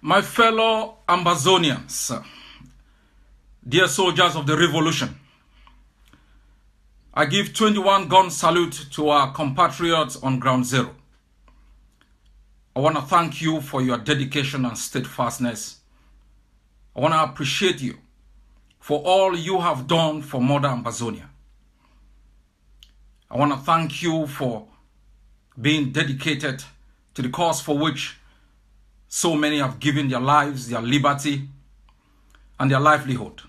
My fellow Ambazonians, dear soldiers of the revolution, I give 21 gun salute to our compatriots on ground zero. I want to thank you for your dedication and steadfastness. I want to appreciate you for all you have done for Mother Ambazonia. I want to thank you for being dedicated to the cause for which so many have given their lives, their liberty, and their livelihood.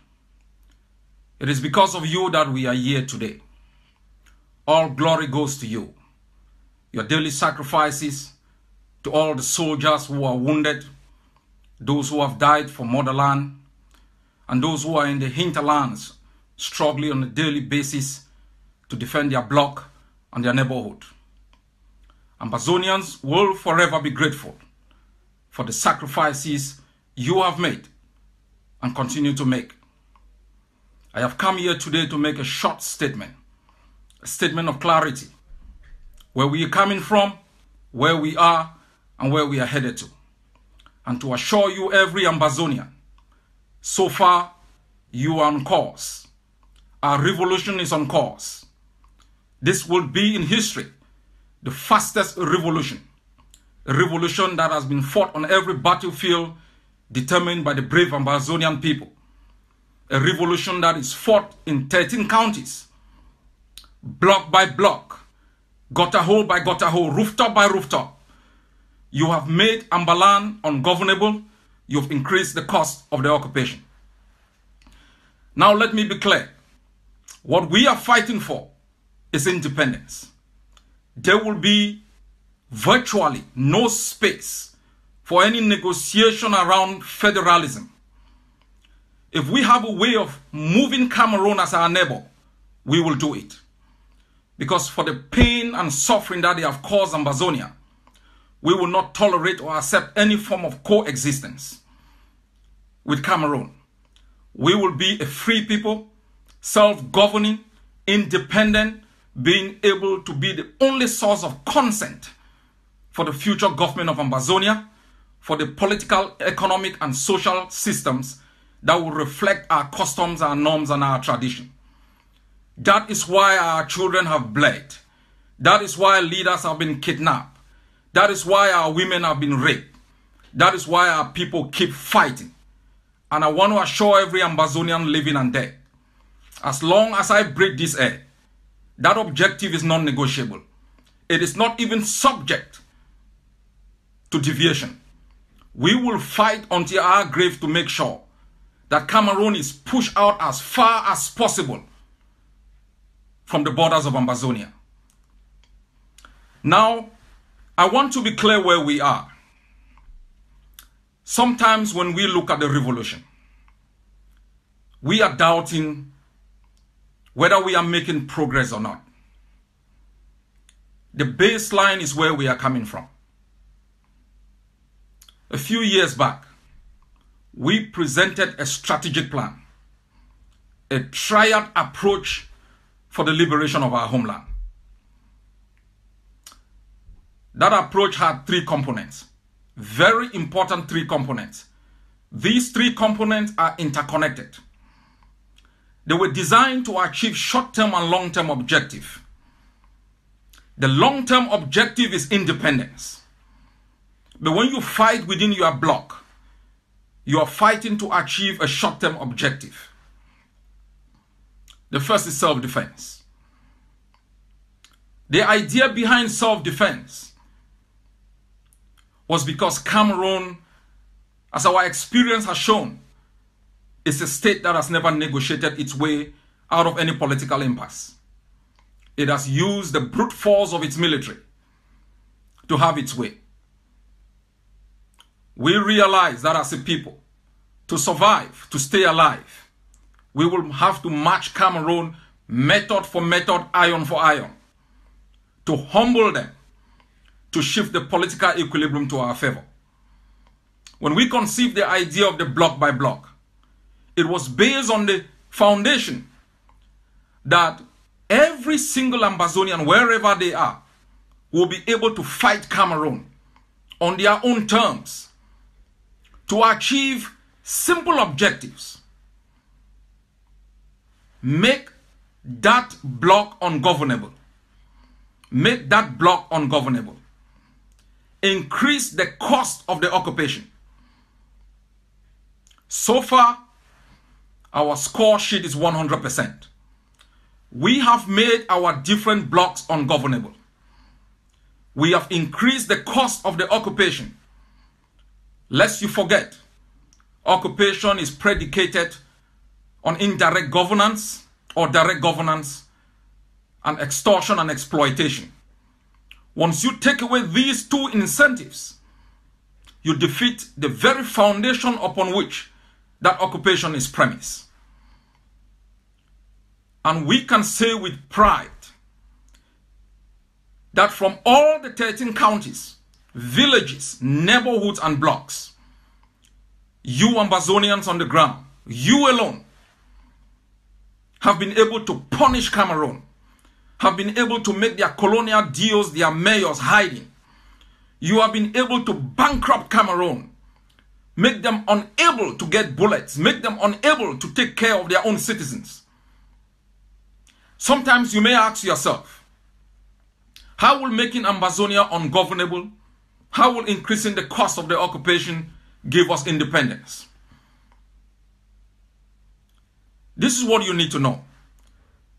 It is because of you that we are here today. All glory goes to you. Your daily sacrifices, to all the soldiers who are wounded, those who have died for motherland, and those who are in the hinterlands struggling on a daily basis to defend their block and their neighborhood. Ambazonians will forever be grateful for the sacrifices you have made and continue to make. I have come here today to make a short statement, a statement of clarity, where we are coming from, where we are, and where we are headed to. And to assure you, every Ambazonian, so far you are on course. Our revolution is on course. This will be in history the fastest revolution. A revolution that has been fought on every battlefield determined by the brave Ambazonian people. A revolution that is fought in 13 counties, block by block, gutter hole by gutter hole, rooftop by rooftop. You have made Ambaland ungovernable. You've increased the cost of the occupation. Now let me be clear. What we are fighting for is independence. There will be virtually no space for any negotiation around federalism. If we have a way of moving Cameroon as our neighbor, we will do it. Because for the pain and suffering that they have caused Ambazonia, we will not tolerate or accept any form of coexistence with Cameroon. We will be a free people, self-governing, independent, being able to be the only source of consent for the future government of Ambazonia, for the political, economic, and social systems that will reflect our customs, our norms, and our tradition. That is why our children have bled. That is why leaders have been kidnapped. That is why our women have been raped. That is why our people keep fighting. And I want to assure every Ambazonian living and dead, as long as I breathe this air, that objective is non-negotiable. It is not even subject to deviation. We will fight until our grave to make sure that Cameroon is pushed out as far as possible from the borders of Ambazonia. Now, I want to be clear where we are. Sometimes when we look at the revolution, we are doubting whether we are making progress or not. The baseline is where we are coming from. A few years back, we presented a strategic plan, a triad approach for the liberation of our homeland. That approach had three components, very important three components. These three components are interconnected. They were designed to achieve short-term and long-term objectives. The long-term objective is independence. But when you fight within your bloc, you are fighting to achieve a short-term objective. The first is self-defense. The idea behind self-defense was because Cameroon, as our experience has shown, is a state that has never negotiated its way out of any political impasse. It has used the brute force of its military to have its way. We realize that as a people, to survive, to stay alive, we will have to match Cameroon method for method, iron for iron, to humble them, to shift the political equilibrium to our favor. When we conceived the idea of the block by block, it was based on the foundation that every single Ambazonian, wherever they are, will be able to fight Cameroon on their own terms, to achieve simple objectives. Make that bloc ungovernable. Make that bloc ungovernable. Increase the cost of the occupation. So far, our score sheet is 100%. We have made our different blocks ungovernable. We have increased the cost of the occupation. Lest you forget, occupation is predicated on indirect governance or direct governance and extortion and exploitation. Once you take away these two incentives, you defeat the very foundation upon which that occupation is premised. And we can say with pride that from all the 13 counties, villages, neighborhoods, and blocks, you Ambazonians on the ground, you alone, have been able to punish Cameroon, have been able to make their colonial deals, their mayors hiding. You have been able to bankrupt Cameroon, make them unable to get bullets, make them unable to take care of their own citizens. Sometimes you may ask yourself, how will making Ambazonia ungovernable, how will increasing the cost of the occupation give us independence? This is what you need to know.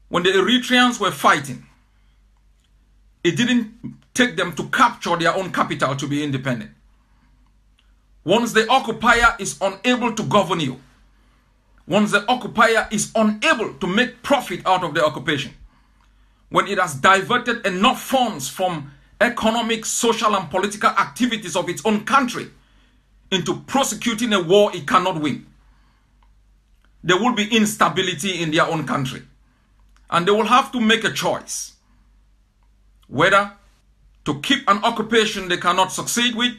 When the Eritreans were fighting, it didn't take them to capture their own capital to be independent. Once the occupier is unable to govern you, once the occupier is unable to make profit out of the occupation, when it has diverted enough funds from economic, social, and political activities of its own country into prosecuting a war it cannot win, there will be instability in their own country. And they will have to make a choice whether to keep an occupation they cannot succeed with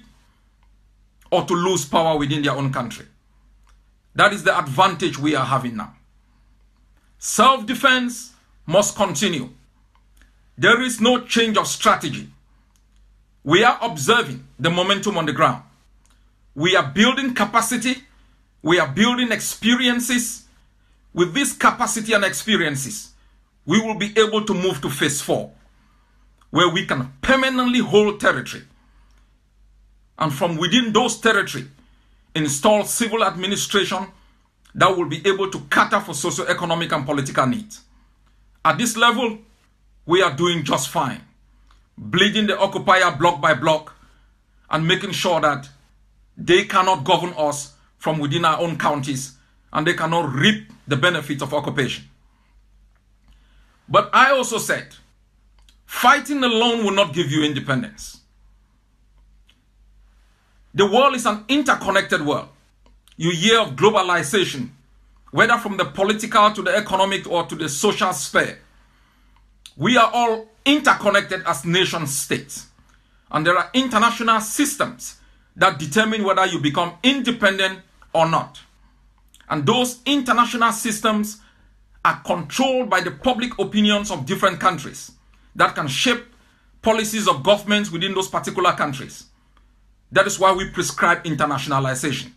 or to lose power within their own country. That is the advantage we are having now. Self-defense must continue. There is no change of strategy. We are observing the momentum on the ground. We are building capacity. We are building experiences. With this capacity and experiences, we will be able to move to phase 4, where we can permanently hold territory. And from within those territory, install civil administration that will be able to cater for socio-economic and political needs. At this level, we are doing just fine. Bleeding the occupier block by block and making sure that they cannot govern us from within our own counties and they cannot reap the benefits of occupation. But I also said, fighting alone will not give you independence. The world is an interconnected world. You hear of globalization, whether from the political to the economic or to the social sphere. We are all interconnected as nation states. And there are international systems that determine whether you become independent or not. And those international systems are controlled by the public opinions of different countries that can shape policies of governments within those particular countries. That is why we prescribe internationalization.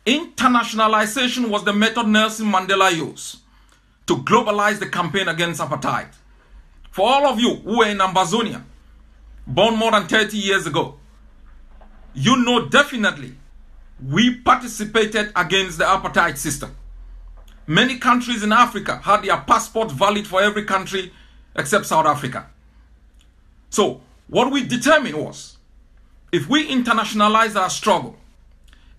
Internationalization was the method Nelson Mandela used to globalize the campaign against apartheid. For all of you who were in Ambazonia, born more than 30 years ago, you know definitely we participated against the apartheid system. Many countries in Africa had their passport valid for every country except South Africa. So what we determined was, if we internationalize our struggle,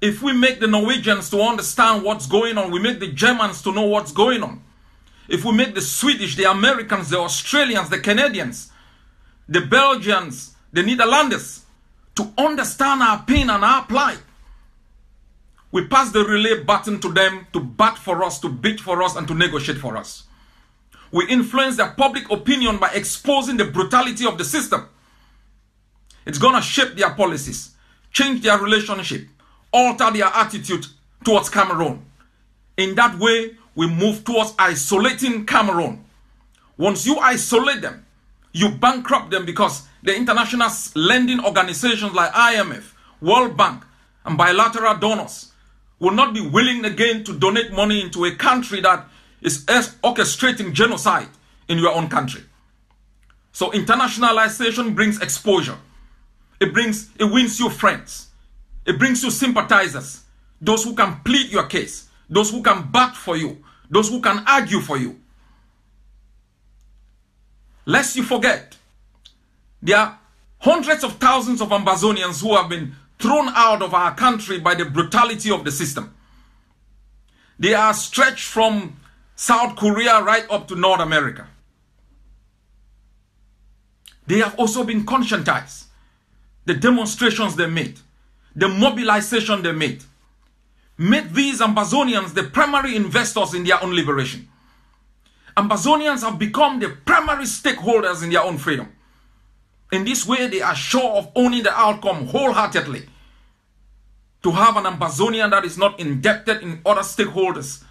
if we make the Norwegians to understand what's going on, we make the Germans to know what's going on, if we make the Swedish, the Americans, the Australians, the Canadians, the Belgians, the Netherlanders to understand our pain and our plight, we pass the relay button to them to bat for us, to beat for us, and to negotiate for us. We influence their public opinion by exposing the brutality of the system. It's going to shape their policies, change their relationship, alter their attitude towards Cameroon. In that way, we move towards isolating Cameroon. Once you isolate them, you bankrupt them, because the international lending organizations like IMF, World Bank, and bilateral donors will not be willing again to donate money into a country that is orchestrating genocide in your own country. So internationalization brings exposure. It wins you friends. It brings you sympathizers. Those who can plead your case. Those who can bat for you. Those who can argue for you. Lest you forget, there are hundreds of thousands of Ambazonians who have been thrown out of our country by the brutality of the system. They are stretched from South Korea right up to North America. They have also been conscientized. The demonstrations they made, the mobilization they made these Ambazonians the primary investors in their own liberation. Ambazonians have become the primary stakeholders in their own freedom. In this way, they are sure of owning the outcome wholeheartedly. To have an Ambazonian that is not indebted in other stakeholders,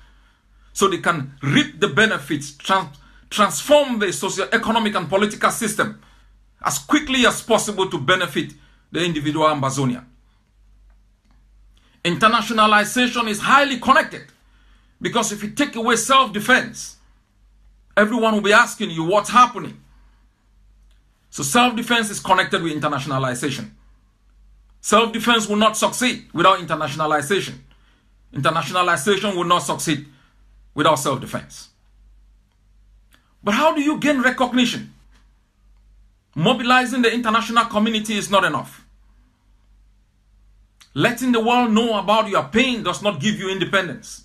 so they can reap the benefits, transform the socio-economic and political system as quickly as possible to benefit the individual Ambazonian. Internationalization is highly connected, because if you take away self-defense, everyone will be asking you what's happening. So self-defense is connected with internationalization. Self-defense will not succeed without internationalization. Internationalization will not succeed without self-defense. But how do you gain recognition? Mobilizing the international community is not enough. Letting the world know about your pain does not give you independence.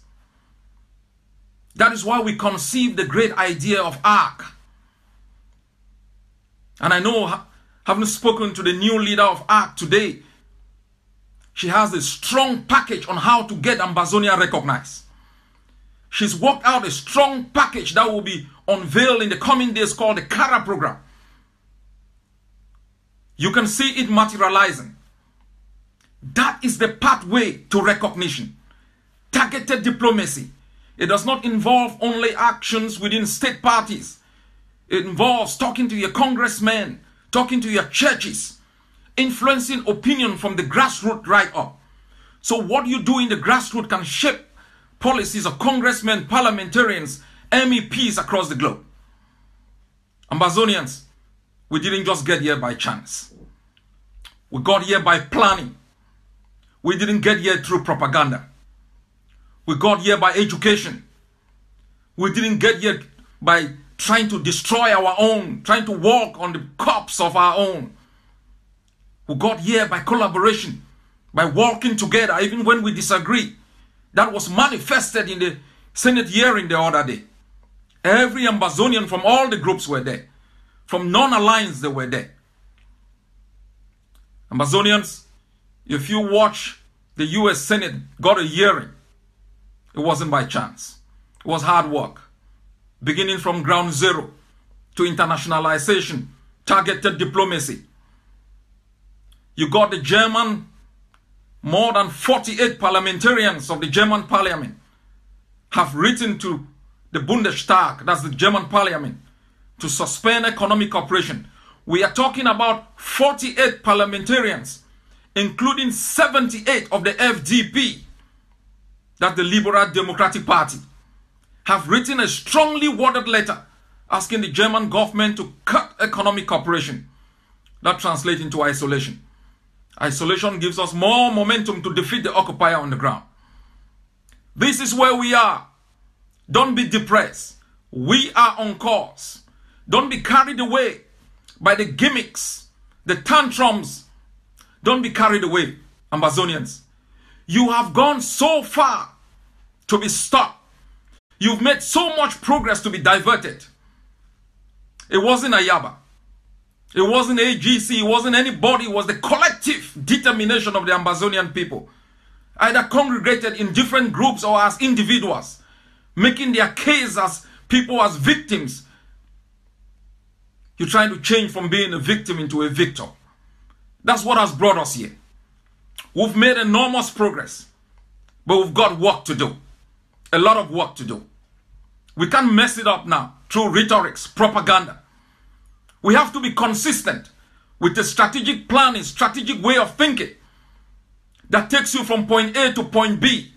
That is why we conceived the great idea of ARC. And I know, having spoken to the new leader of ARC today, she has a strong package on how to get Ambazonia recognized. She's worked out a strong package that will be unveiled in the coming days called the CARA program. You can see it materializing. That is the pathway to recognition. Targeted diplomacy. It does not involve only actions within state parties. It involves talking to your congressmen, talking to your churches, influencing opinion from the grassroots right up. So what you do in the grassroots can shape policies of congressmen, parliamentarians, MEPs across the globe. Ambazonians, we didn't just get here by chance. We got here by planning. We didn't get here through propaganda. We got here by education. We didn't get here by trying to destroy our own, trying to walk on the corpse of our own. We got here by collaboration, by working together, even when we disagree. That was manifested in the Senate hearing the other day. Every Ambazonian from all the groups were there. From non-alliance, they were there. Ambazonians, if you watch the US Senate got a hearing, it wasn't by chance. It was hard work. Beginning from ground zero to internationalization, targeted diplomacy. You got the German, more than 48 parliamentarians of the German parliament have written to the Bundestag, that's the German parliament, to suspend economic cooperation. We are talking about 48 parliamentarians, including 78 of the FDP, that's the Liberal Democratic Party, have written a strongly worded letter asking the German government to cut economic cooperation. That translates into isolation. Isolation gives us more momentum to defeat the occupier on the ground. This is where we are. Don't be depressed. We are on course. Don't be carried away by the gimmicks, the tantrums. Don't be carried away, Ambazonians. You have gone so far to be stopped. You've made so much progress to be diverted. It wasn't Ayaba. It wasn't AGC. It wasn't anybody. It was the collective determination of the Ambazonian people, either congregated in different groups or as individuals, making their case as people, as victims. You're trying to change from being a victim into a victor. That's what has brought us here. We've made enormous progress, but we've got work to do. A lot of work to do. We can't mess it up now through rhetorics, propaganda. We have to be consistent with the strategic planning, strategic way of thinking that takes you from point A to point B,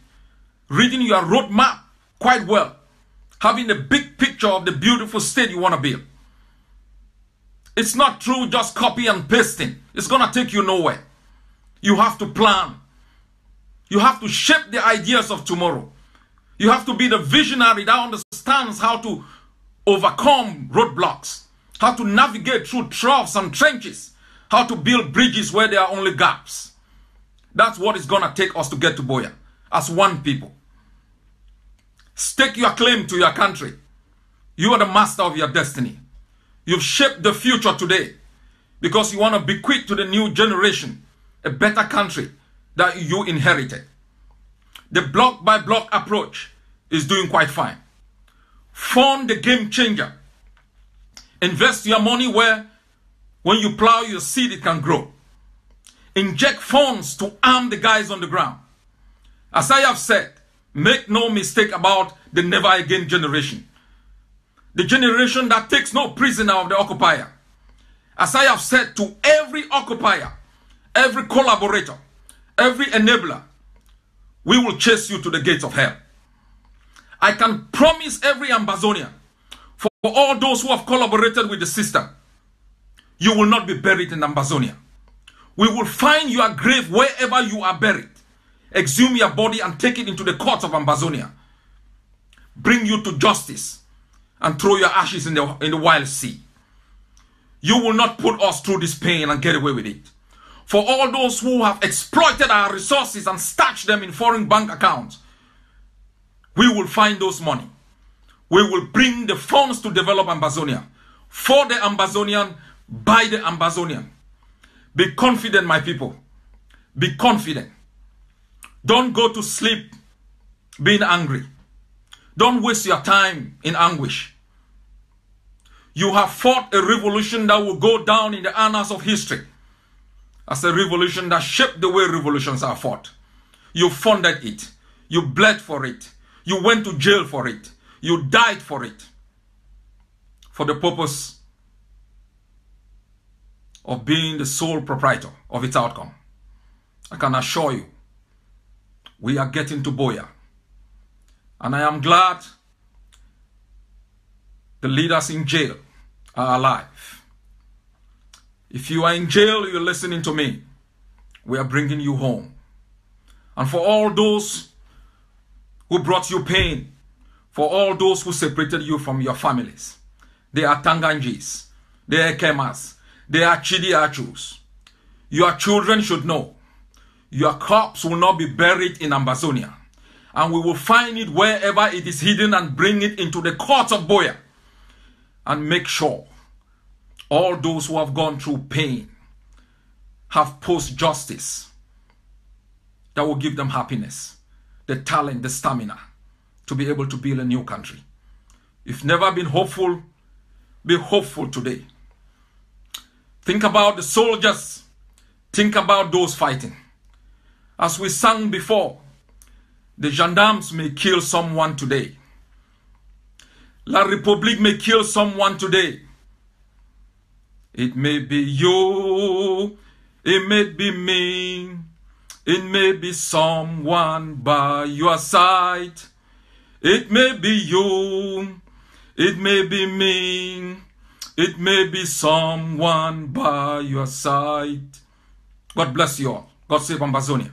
reading your roadmap quite well, having a big picture of the beautiful state you want to build. It's not true just copy and pasting. It's going to take you nowhere. You have to plan. You have to shape the ideas of tomorrow. You have to be the visionary that understands how to overcome roadblocks, how to navigate through troughs and trenches, how to build bridges where there are only gaps. That's what it's going to take us to get to Buea as one people. Stake your claim to your country. You are the master of your destiny. You've shaped the future today because you want to bequeath to the new generation a better country that you inherited. The block by block approach is doing quite fine. Fund the game changer. Invest your money where when you plow your seed it can grow. Inject funds to arm the guys on the ground. As I have said, make no mistake about the never again generation. The generation that takes no prisoner of the occupier. As I have said to every occupier, every collaborator, every enabler, we will chase you to the gates of hell. I can promise every Ambazonian, for all those who have collaborated with the system, you will not be buried in Ambazonia. We will find your grave wherever you are buried. Exhume your body and take it into the courts of Ambazonia. Bring you to justice and throw your ashes in the wild sea. You will not put us through this pain and get away with it. For all those who have exploited our resources and stashed them in foreign bank accounts, we will find those money. We will bring the funds to develop Ambazonia. For the Ambazonian, by the Ambazonian. Be confident, my people. Be confident. Don't go to sleep being angry. Don't waste your time in anguish. You have fought a revolution that will go down in the annals of history as a revolution that shaped the way revolutions are fought. You funded it. You bled for it. You went to jail for it. You died for it. For the purpose of being the sole proprietor of its outcome. I can assure you, we are getting to Buea. And I am glad the leaders in jail are alive. If you are in jail, you're listening to me. We are bringing you home. And for all those who brought you pain, for all those who separated you from your families, they are Tanganjis, they are Kemas, they are Chidi Achus. Your children should know your corpse will not be buried in Ambazonia. And we will find it wherever it is hidden and bring it into the courts of Buea. And make sure all those who have gone through pain have post-justice that will give them happiness, the talent, the stamina to be able to build a new country. If never been hopeful, be hopeful today. Think about the soldiers. Think about those fighting. As we sang before, the gendarmes may kill someone today. La République may kill someone today. It may be you, it may be me, it may be someone by your side. It may be you, it may be me, it may be someone by your side. God bless you all. God save Ambazonia.